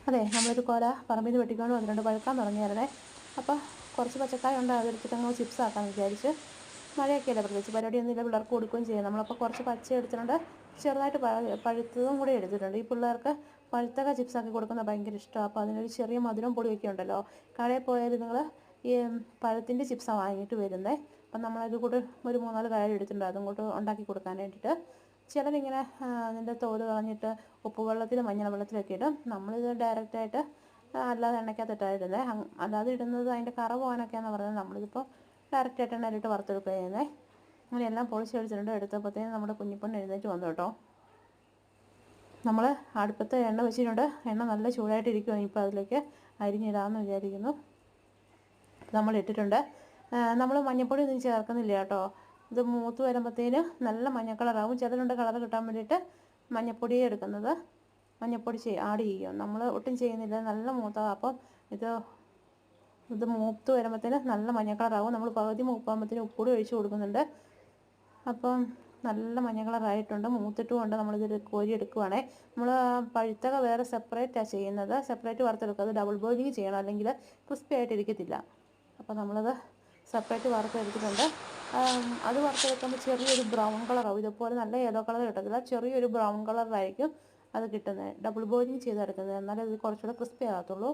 അതെ, നമ്മളൊരു കൊല പറമ്പിൽ നിന്ന് വെട്ടിക്കൊണ്ട് വന്നിട്ടുണ്ട്, പഴുക്കാൻ തുടങ്ങിയായിരുന്നേ. അപ്പോൾ കുറച്ച് പച്ചക്കായ ഉണ്ട്, അതെടുത്തിട്ട് അങ്ങ് ചിപ്സ് ആക്കാമെന്ന് വിചാരിച്ച്. മഴയൊക്കെയല്ലേ, പ്രത്യേകിച്ച് പരിപാടിയൊന്നുമില്ല, പിള്ളേർക്ക് കൊടുക്കുകയും ചെയ്യാം. നമ്മളപ്പോൾ കുറച്ച് പച്ച എടുത്തിട്ടുണ്ട്, ചെറുതായിട്ട് പഴുത്തതും കൂടി എടുത്തിട്ടുണ്ട്. ഈ പിള്ളേർക്ക് പഴുത്തൊക്കെ ചിപ്സാക്കി കൊടുക്കുന്നത് ഭയങ്കര ഇഷ്ടമാണ്. അപ്പോൾ അതിനൊരു ചെറിയ മധുരം പൊടിയൊക്കെ ഉണ്ടല്ലോ. കടയിൽ പോയാൽ നിങ്ങൾ ഈ പഴത്തിൻ്റെ ചിപ്സാണ് വാങ്ങിയിട്ട് വരുന്നത്. അപ്പം നമ്മളത് കൂടെ ഒരു 3-4 കായ എടുത്തിട്ടുണ്ട്, അതും കൂട്ട് ഉണ്ടാക്കി കൊടുക്കാൻ വേണ്ടിയിട്ട്. ചിലരിങ്ങനെ അതിൻ്റെ തോല് കളഞ്ഞിട്ട് ഉപ്പ് വെള്ളത്തിലും മഞ്ഞൾ വെള്ളത്തിലൊക്കെ ഇടും. നമ്മളിത് ഡയറക്റ്റായിട്ട് അല്ലാതെ എണ്ണയ്ക്കകത്തിട്ടാണ് ഇടുന്നത്. അല്ലാതെ ഇടുന്നത് അതിൻ്റെ കറ പോകാനൊക്കെയാണെന്ന് പറയുന്നത്. നമ്മളിതിപ്പോൾ ഡയറക്റ്റായിട്ട് എണ്ണയിലിട്ട് വറുത്തെടുക്കുക ചെയ്യുന്നത്. അങ്ങനെ എല്ലാം പൊളിച്ചെടുത്തിട്ടുണ്ട്. എടുത്തപ്പോഴത്തേനും നമ്മുടെ കുഞ്ഞിപ്പെണ്ണ് എഴുന്നേറ്റ് വന്നു കേട്ടോ. നമ്മൾ അടുപ്പത്ത് എണ്ണ വെച്ചിട്ടുണ്ട്, എണ്ണ നല്ല ചൂടായിട്ടിരിക്കുകയാണ്. ഇപ്പോൾ അതിലേക്ക് അരിഞ്ഞിടാമെന്ന് വിചാരിക്കുന്നു. നമ്മൾ ഇട്ടിട്ടുണ്ട്. നമ്മൾ മഞ്ഞൾപ്പൊടി ഒന്നും ചേർക്കുന്നില്ല കേട്ടോ. ഇത് മൂത്ത് വരുമ്പോഴത്തേന് നല്ല മഞ്ഞ കളറാവും. ചിലരുണ്ട് കളർ കിട്ടാൻ വേണ്ടിയിട്ട് മഞ്ഞൾപ്പൊടിയെ എടുക്കുന്നത്, മഞ്ഞൾപ്പൊടി ആഡ് ചെയ്യും. നമ്മൾ ഒട്ടും ചെയ്യുന്നില്ല, നല്ല മൂത്തതാണ്. അപ്പം ഇത് മൂത്ത് വരുമ്പോഴത്തേന് നല്ല മഞ്ഞ കളറാവും. നമ്മൾ പകുതി മൂപ്പാകുമ്പോഴത്തേന് ഉപ്പുകൂടി ഒഴിച്ച് കൊടുക്കുന്നുണ്ട്. അപ്പം നല്ല മഞ്ഞ കളറായിട്ടുണ്ട്, മൂത്തിട്ടുമുണ്ട്. നമ്മളിത് കോരി എടുക്കുവാണേ. നമ്മൾ പഴുത്തക വേറെ സെപ്പറേറ്റാണ് ചെയ്യുന്നത്, സെപ്പറേറ്റ് വറുത്തെടുക്കുക. അത് ഡബിൾ ബോയിലിംഗ് ചെയ്യണം, അല്ലെങ്കിൽ ക്രിസ്പി ആയിട്ടിരിക്കത്തില്ല. അപ്പോൾ നമ്മളത് സെപ്പറേറ്റ് വറുത്തെടുത്തിട്ടുണ്ട്. അത് വറുത്തെടുക്കുമ്പോൾ ചെറിയൊരു ബ്രൗൺ കളറാവും. ഇതുപോലെ നല്ല യെല്ലോ കളർ കിട്ടത്തില്ല, ചെറിയൊരു ബ്രൗൺ കളറിലായിരിക്കും അത് കിട്ടുന്നത്. ഡബിൾ ബോയിലിംഗ് ചെയ്തെടുക്കുന്നത്, എന്നാലേ അത് കുറച്ചുകൂടെ ക്രിസ്പി ആകത്തുള്ളൂ.